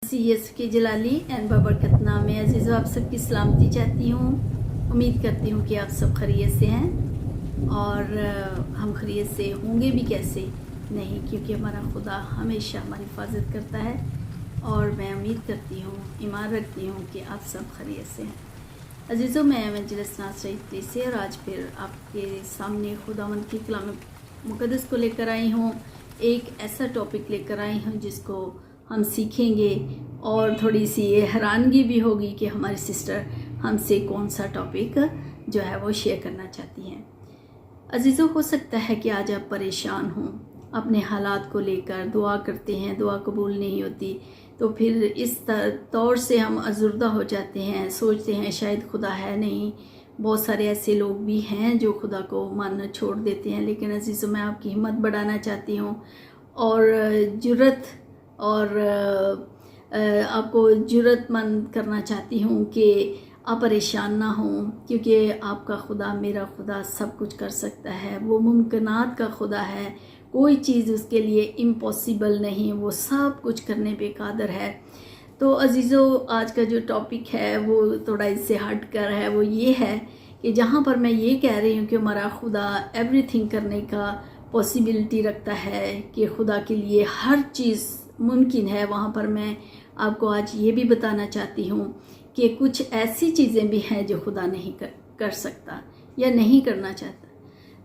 CS के जलाली and बाबरकत नाम में अजीज़ों आप सबकी सलामती चाहती हूँ। उम्मीद करती हूँ कि आप सब खैरियत से हैं और हम खैरियत से होंगे भी कैसे नहीं, क्योंकि हमारा खुदा हमेशा हमारी हिफाजत करता है और मैं उम्मीद करती हूँ, ईमान रखती हूँ कि आप सब खैरियत से हैं। अजीज़ों, मैं मजलिस नाज़रीन से और आज फिर आपके सामने खुदावंद की कलाम मुक़द्दस को लेकर आई हूँ। एक ऐसा टॉपिक लेकर आई हूँ जिसको हम सीखेंगे और थोड़ी सी ये हैरानगी भी होगी कि हमारी सिस्टर हमसे कौन सा टॉपिक जो है वो शेयर करना चाहती हैं। अजीज़ों, हो सकता है कि आज आप परेशान हों, अपने हालात को लेकर दुआ करते हैं, दुआ कबूल नहीं होती, तो फिर इस तौर से हम अज़ुर्दा हो जाते हैं, सोचते हैं शायद खुदा है नहीं। बहुत सारे ऐसे लोग भी हैं जो खुदा को मानना छोड़ देते हैं। लेकिन अजीज़ों, मैं आपकी हिम्मत बढ़ाना चाहती हूँ और जुर्रत और आपको जुर्रतमंद करना चाहती हूँ कि आप परेशान ना हों, क्योंकि आपका खुदा, मेरा खुदा सब कुछ कर सकता है। वो मुमकिनात का खुदा है, कोई चीज़ उसके लिए इम्पॉसिबल नहीं, वो सब कुछ करने पे कादर है। तो अजीज़ों, आज का जो टॉपिक है वो थोड़ा इससे हट कर है। वो ये है कि जहाँ पर मैं ये कह रही हूँ कि हमारा खुदा एवरीथिंग करने का पॉसिबिलिटी रखता है, कि खुदा के लिए हर चीज़ मुमकिन है, वहाँ पर मैं आपको आज ये भी बताना चाहती हूँ कि कुछ ऐसी चीज़ें भी हैं जो खुदा नहीं कर सकता या नहीं करना चाहता।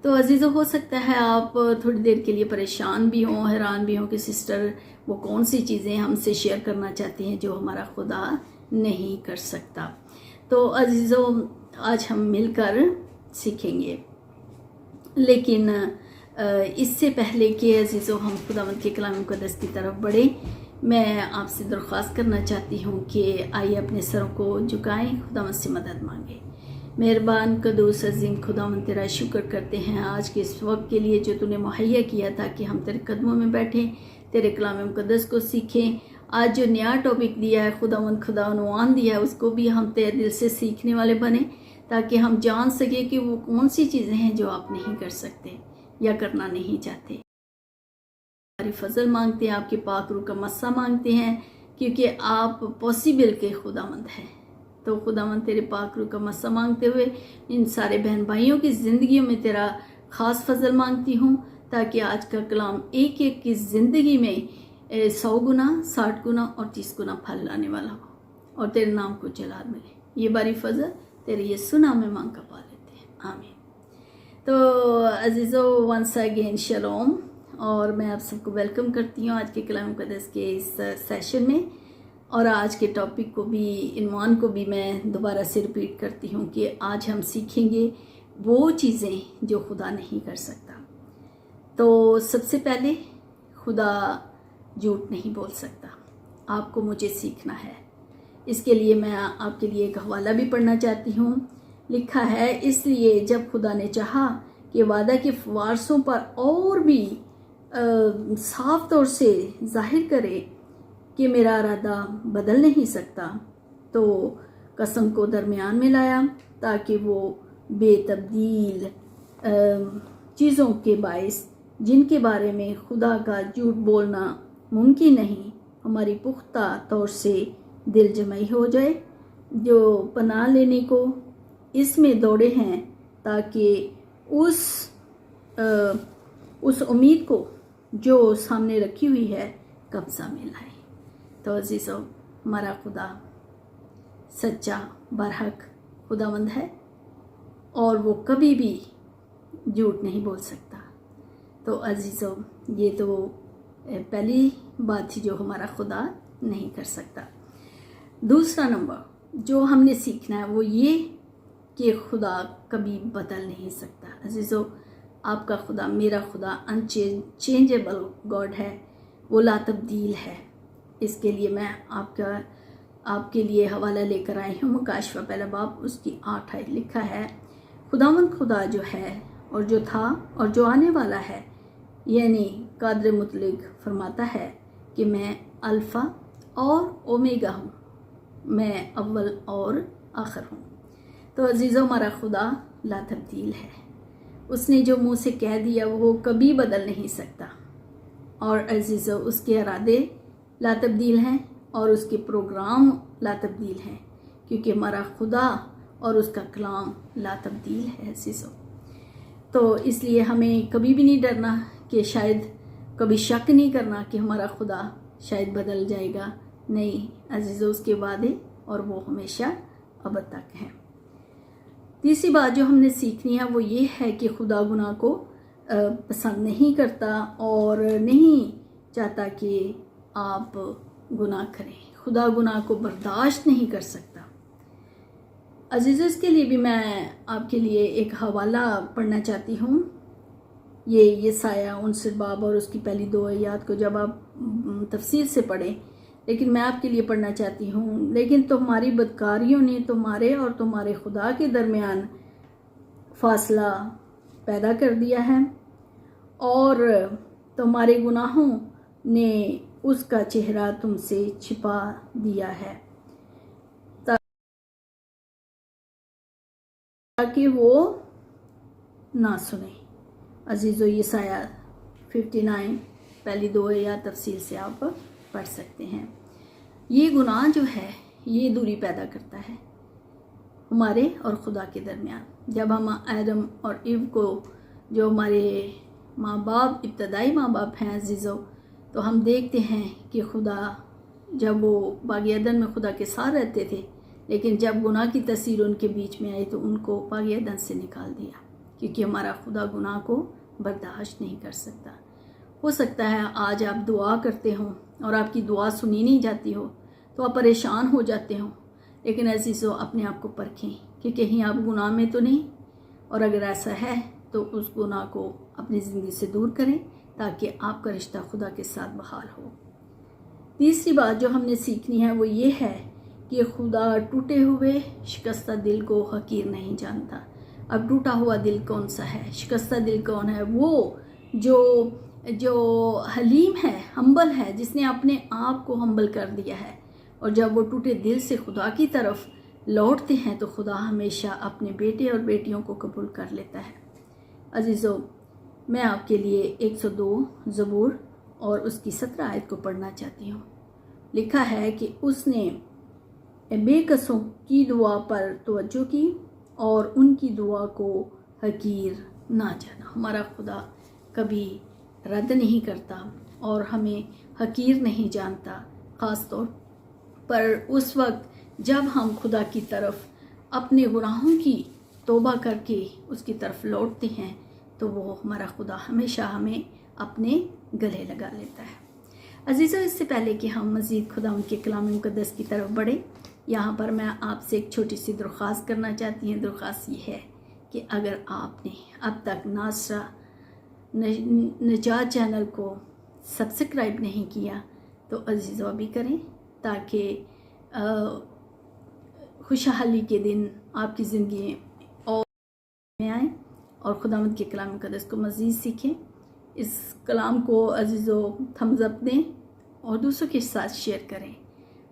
तो अजीज़ों, हो सकता है आप थोड़ी देर के लिए परेशान भी हों, हैरान भी हों कि सिस्टर वो कौन सी चीज़ें हमसे शेयर करना चाहती हैं जो हमारा खुदा नहीं कर सकता। तो अजीज़ों, आज हम मिलकर सीखेंगे। लेकिन इससे पहले कि अजीज़ों हम खुदावंद के कलाम मुक़द्दस की तरफ बढ़े, मैं आपसे दरख्वास्त करना चाहती हूँ कि आइए अपने सरों को झुकाएं, खुदावंद से मदद मांगे। मेहरबान कदूस अजीम खुदावंद, तेरा शुक्र करते हैं आज के इस वक्त के लिए जो तूने मुहैया किया था कि हम तेरे कदमों में बैठें, तेरे कलाम मुक़द्दस को सीखें। आज जो नया टॉपिक दिया है खुदावंद, खुदा उन्वान दिया है, उसको भी हम तेरे दिल से सीखने वाले बने, ताकि हम जान सके कि वो कौन सी चीज़ें हैं जो आप नहीं कर सकते या करना नहीं चाहते। हमारी फजल मांगते हैं, आपके पाक रूह का मस्सा मांगते हैं, क्योंकि आप पॉसिबल के खुदावंद हैं। तो खुदावंद, तेरे पाक रूह का मस्सा मांगते हुए इन सारे बहन भाइयों की ज़िंदगियों में तेरा ख़ास फजल मांगती हूँ, ताकि आज का कलाम एक एक की ज़िंदगी में 100 गुना, 60 गुना और 30 गुना फल लाने वाला हो और तेरे नाम को जलाल मिले। ये बारी फजल तेरे यीशु नाम में मांग कर पा लेते हैं, आमीन। तो अजीज़ों, वंस अगेन शलोम, और मैं आप सबको वेलकम करती हूँ आज के कलाम मुक़द्दस के इस सेशन में। और आज के टॉपिक को भी, इन्वान को भी मैं दोबारा से रिपीट करती हूँ कि आज हम सीखेंगे वो चीज़ें जो खुदा नहीं कर सकता। तो सबसे पहले, खुदा झूठ नहीं बोल सकता। आपको मुझे सीखना है। इसके लिए मैं आपके लिए एक हवाला भी पढ़ना चाहती हूँ। लिखा है, इसलिए जब खुदा ने चाहा कि वादा के वारसों पर और भी साफ तौर से जाहिर करे कि मेरा इरादा बदल नहीं सकता, तो कसम को दरमियान में लाया, ताकि वो बेतब्दील चीज़ों के बाइस, जिनके बारे में खुदा का झूठ बोलना मुमकिन नहीं, हमारी पुख्ता तौर से दिल जमाई हो जाए, जो पनाह लेने को इसमें दौड़े हैं, ताकि उस उम्मीद को जो सामने रखी हुई है कब्जा में लाए। तो अजीज़ों, हमारा खुदा सच्चा बरहक खुदावंद है और वो कभी भी झूठ नहीं बोल सकता। तो अजीज़ों, ये तो पहली बात थी जो हमारा खुदा नहीं कर सकता। दूसरा नंबर जो हमने सीखना है वो ये कि खुदा कभी बदल नहीं सकता। अजीज़ों, आपका खुदा, मेरा खुदा अनचेंजेबल गॉड है, वो ला तब्दील है। इसके लिए मैं आपके लिए हवाला लेकर आई हूँ। मुकाशवा पहला बाब उसकी 8 आयत। लिखा है, खुदावंद खुदा जो है और जो था और जो आने वाला है, यानी कादर मुतलक फरमाता है कि मैं अल्फ़ा और ओमेगा हूँ, मैं अव्वल और आखिर हूँ। तो अजीज़ों, हमारा खुदा ला तब्दील है। उसने जो मुँह से कह दिया वो कभी बदल नहीं सकता। और अजीज़ों, उसके इरादे ला तब्दील हैं اور اس کے پروگرام لا تبدیل ہیں، کیونکہ ہمارا خدا اور اس کا کلام لا تبدیل ہے عزیزو۔ تو اس لیے ہمیں کبھی بھی نہیں ڈرنا کہ شاید، کبھی شک نہیں کرنا کہ ہمارا خدا شاید بدل جائے گا، نہیں عزیزو، اس کے وعدے اور وہ ہمیشہ ابد تک ہیں۔ تیسری بات جو ہم نے سیکھنی ہے وہ یہ ہے کہ خدا گناہ کو پسند نہیں کرتا اور نہیں چاہتا کہ آپ گناہ کریں، خدا گناہ کو برداشت نہیں کر سکتا۔ عزیزو، اس کے لیے بھی میں آپ کے لیے ایک حوالہ پڑھنا چاہتی ہوں، یہ یسایہ 59 باب اور اس کی پہلی 2 آیات کو جب آپ تفصیل سے پڑھیں، لیکن میں آپ کے لیے پڑھنا چاہتی ہوں، لیکن تمہاری بدکاریوں نے تمہارے اور تمہارے خدا کے درمیان فاصلہ پیدا کر دیا ہے، اور تمہارے گناہوں نے اس کا چہرہ تم سے چھپا دیا ہے تاکہ وہ نہ سنے۔ عزیزو، یسایہ 59 پہلی 2 آیات تفصیل سے آپ پڑھ سکتے ہیں۔ یہ گناہ جو ہے یہ دوری پیدا کرتا ہے ہمارے اور خدا کے درمیان۔ جب ہم آدم اور ایو کو، جو ہمارے ماں باپ، ابتدائی ماں باپ ہیں عزیزو، تو ہم دیکھتے ہیں کہ خدا، جب وہ باغ عدن میں خدا کے ساتھ رہتے تھے، لیکن جب گناہ کی تاثیر ان کے بیچ میں آئی تو ان کو باغ عدن سے نکال دیا، کیونکہ ہمارا خدا گناہ کو برداشت نہیں کر سکتا۔ ہو سکتا ہے آج آپ دعا کرتے ہوں اور آپ کی دعا سنی نہیں جاتی ہو تو آپ پریشان ہو جاتے ہوں، لیکن عزیزو اپنے آپ کو پرکھیں کہ کہیں آپ گناہ میں تو نہیں، اور اگر ایسا ہے تو اس گناہ کو اپنی زندگی سے دور کریں تاکہ آپ کا رشتہ خدا کے ساتھ بحال ہو۔ تیسری بات جو ہم نے سیکھنی ہے وہ یہ ہے کہ خدا ٹوٹے ہوئے شکستہ دل کو حقیر نہیں جانتا۔ اب ٹوٹا ہوا دل کون سا ہے؟ شکستہ دل کون ہے؟ وہ جو حلیم ہے، ہمبل ہے، جس نے اپنے آپ کو ہمبل کر دیا ہے، اور جب وہ ٹوٹے دل سے خدا کی طرف لوٹتے ہیں تو خدا ہمیشہ اپنے بیٹے اور بیٹیوں کو قبول کر لیتا ہے۔ عزیزو، میں آپ کے لیے 102 زبور اور اس کی 17 آیت کو پڑھنا چاہتی ہوں۔ لکھا ہے کہ اس نے بے کسوں کی دعا پر توجہ کی اور ان کی دعا کو حقیر نہ جانا۔ ہمارا خدا کبھی رد نہیں کرتا اور ہمیں حقیر نہیں جانتا، خاص طور پر اس وقت جب ہم خدا کی طرف اپنے گناہوں کی توبہ کر کے اس کی طرف لوٹتے ہیں تو وہ ہمارا خدا ہمیشہ ہمیں اپنے گلے لگا لیتا ہے۔ عزیزو، اس سے پہلے کہ ہم مزید خدا ان کے کلام مقدس کی طرف بڑھیں، یہاں پر میں آپ سے ایک چھوٹی سی درخواست کرنا چاہتی ہوں۔ درخواست یہ ہے کہ اگر آپ نے اب تک ناصرہ نجات چینل کو سبسکرائب نہیں کیا تو عزیزو ابھی کریں، تاکہ خوشحالی کے دن آپ کی زندگی اور میں آئیں اور خداوند کے کلام مقدس کو مزید سیکھیں۔ اس کلام کو عزیزو تھمز اپ دیں اور دوسروں کے ساتھ شیئر کریں،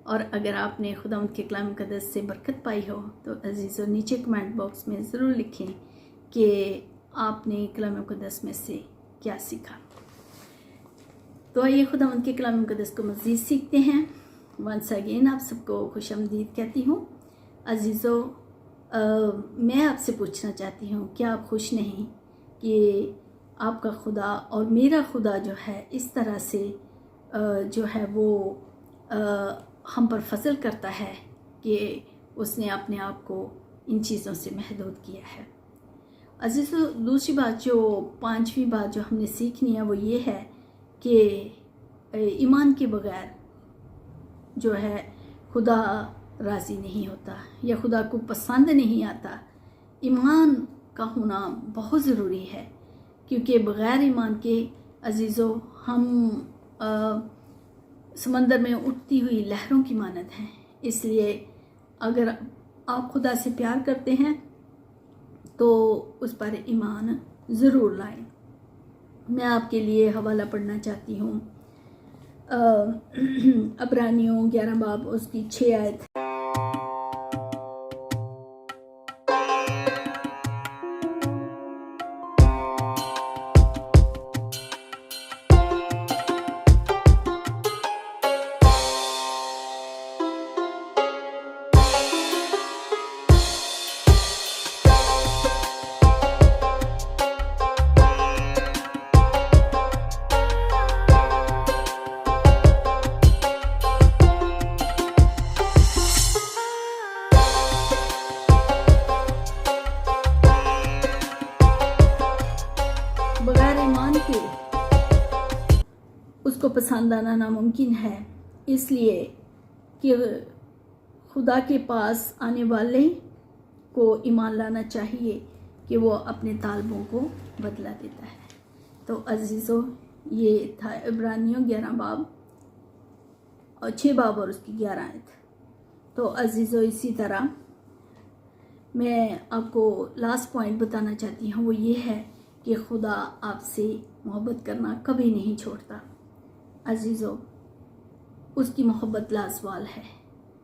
اور اگر آپ نے خداوند کے کلام مقدس سے برکت پائی ہو تو عزیزو نیچے کمنٹ باکس میں ضرور لکھیں کہ آپ نے کلام مقدس میں سے کیا سیکھا۔ تو آئیے خداوند کے کلام مقدس کو مزید سیکھتے ہیں۔ ونس اگین آپ سب کو خوش آمدید کہتی ہوں۔ عزیزو، میں آپ سے پوچھنا چاہتی ہوں، کیا آپ خوش نہیں کہ آپ کا خدا اور میرا خدا جو ہے اس طرح سے جو ہے وہ ہم پر فضل کرتا ہے کہ اس نے اپنے آپ کو ان چیزوں سے محدود کیا ہے۔ عزیزو، دوسری بات، جو 5ویں بات جو ہم نے سیکھنی ہے وہ یہ ہے کہ ایمان کے بغیر جو ہے خدا راضی نہیں ہوتا یا خدا کو پسند نہیں آتا۔ ایمان کا ہونا بہت ضروری ہے، کیونکہ بغیر ایمان کے عزیزو ہم سمندر میں اٹھتی ہوئی لہروں کی مانند ہیں۔ اس لیے اگر آپ خدا سے پیار کرتے ہیں تو اس پر ایمان ضرور لائیں۔ میں آپ کے لیے حوالہ پڑھنا چاہتی ہوں، عبرانیوں 11 باب اس کی 6 آیت۔ पसंद आना नामुमकिन है, इसलिए कि खुदा के पास आने वाले को ईमान लाना चाहिए कि वो अपने तालबों को बदला देता है। तो अजीज़ों, ये था इब्रानियों 11 बाब और 6 बाब और उसकी 11 आयत। तो अजीज़ों, इसी तरह मैं आपको लास्ट पॉइंट बताना चाहती हूँ, वो ये है कि खुदा आपसे मोहब्बत करना कभी नहीं छोड़ता। अजीज़ों, उसकी मोहब्बत लाजवाल है,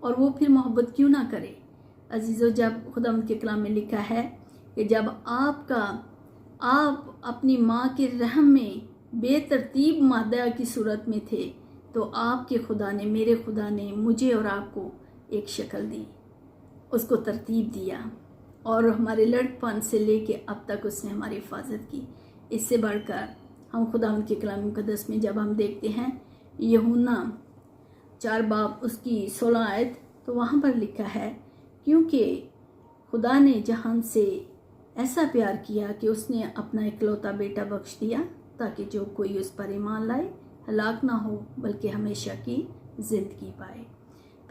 और वो फिर मोहब्बत क्यों ना करे। अजीज़ों, जब खुदावंद के कलाम में लिखा है कि जब आप अपनी माँ के रहम में बेतरतीब मादा की सूरत में थे, तो आपके खुदा ने, मेरे खुदा ने मुझे और आपको एक शक्ल दी, उसको तरतीब दिया, और हमारे लड़कपन से लेके अब तक उसने हमारी हिफाजत की। इससे बढ़कर हम खुदावंद के कलाम मुक़द्दस में जब हम देखते हैं यूहन्ना 4 बाब उसकी 16 आयत, तो वहाँ पर लिखा है, क्योंकि खुदा ने जहान से ऐसा प्यार किया कि उसने अपना इकलौता बेटा बख्श दिया, ताकि जो कोई उस पर ईमान लाए हलाक ना हो बल्कि हमेशा की ज़िंदगी पाए।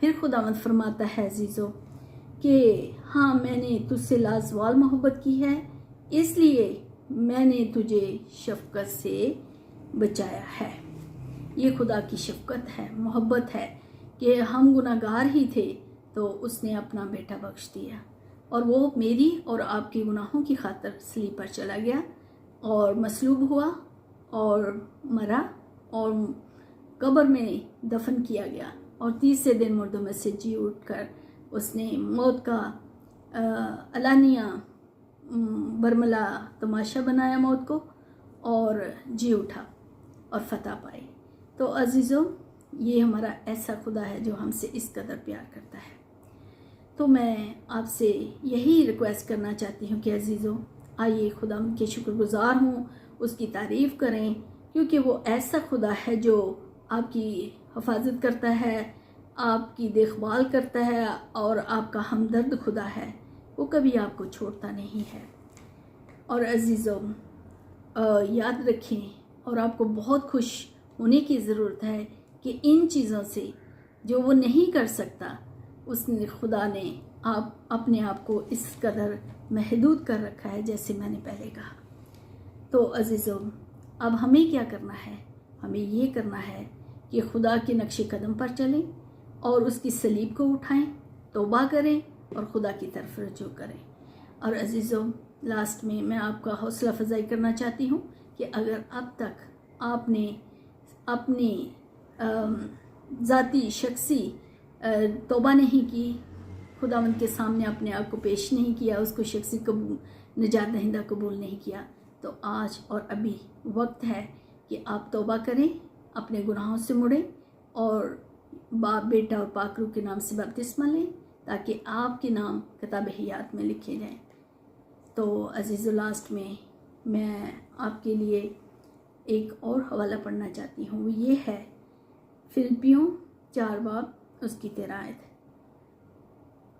फिर खुदावंद फरमाता है अजीज़ों कि हाँ, मैंने तुझसे लाजवाल मोहब्बत की है, इसलिए मैंने तुझे शफ़क़त से बचाया है। ये खुदा की शफ़क़त है, मोहब्बत है कि हम गुनाहगार ही थे तो उसने अपना बेटा बख्श दिया, और वो मेरी और आपकी गुनाहों की खातिर सलीब पर चला गया और मसलूब हुआ और मरा और कब्र में दफन किया गया, और तीसरे दिन मुर्दों में से जी उठकर उसने मौत का अलानिया बरमला तमाशा बनाया मौत को, और जी उठा और फतह पाई। तो अजीज़ों, ये हमारा ऐसा खुदा है जो हमसे इस कदर प्यार करता है। तो मैं आपसे यही रिक्वेस्ट करना चाहती हूँ कि अजीज़ों, आइए खुदा के शुक्रगुज़ार हों, उसकी तारीफ़ करें, क्योंकि वो ऐसा खुदा है जो आपकी हिफाजत करता है, आपकी देखभाल करता है, और आपका हमदर्द खुदा है, वो कभी आपको छोड़ता नहीं है। और अजीज़ों, याद रखें, और आपको बहुत खुश होने की ज़रूरत है कि इन चीज़ों से जो वो नहीं कर सकता, उसने खुदा ने अपने आप को इस कदर महदूद कर रखा है, जैसे मैंने पहले कहा। तो अजीज़ों, अब हमें क्या करना है? हमें ये करना है कि खुदा के नक्शे कदम पर चलें और उसकी सलीब को उठाएं, तौबा करें और खुदा की तरफ रजू करें। और अजीज़ों, लास्ट में मैं आपका हौसला अफजाई करना चाहती हूँ कि अगर अब तक आपने अपनी ज़ाती शख्सी तौबा नहीं की, खुदावंद के सामने अपने आप को पेश नहीं किया, उसको शख्सी कबूल निजात दहिंदा कबूल नहीं किया, तो आज और अभी वक्त है कि आप तौबा करें, अपने गुनाहों से मुड़ें और बाप, बेटा और पाक रूह के नाम से बपतिस्मा लें, ताकि आपके नाम किताब हयात में लिखे जाएं। तो अजीज़, लास्ट में मैं आपके लिए एक और हवाला पढ़ना चाहती हूँ, वो ये है फिलिपियों 4 बाब उसकी 13 आयत।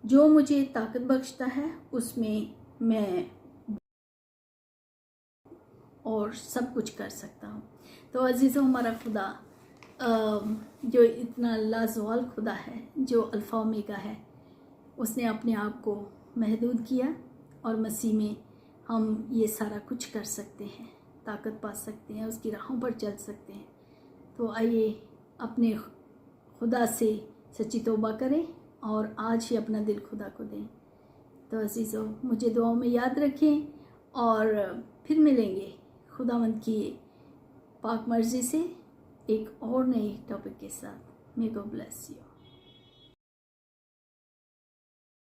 जो मुझे ताकत बख्शता है उसमें मैं और सब कुछ कर सकता हूँ। तो अजीज़ों, हमारा खुदा जो इतना लाजवाल खुदा है, जो अल्फ़ा ओमेगा है, उसने अपने आप को महदूद किया, और मसीह में हम ये सारा कुछ कर सकते हैं, ताकत पा सकते हैं, उसकी राहों पर चल सकते हैं। तो आइए अपने खुदा से सच्ची तौबा करें और आज ही अपना दिल खुदा को दें। तो अजीज़ों, मुझे दुआओं में याद रखें, और फिर मिलेंगे खुदावंद की पाक मर्ज़ी से एक और नई टॉपिक के साथ। May God bless you.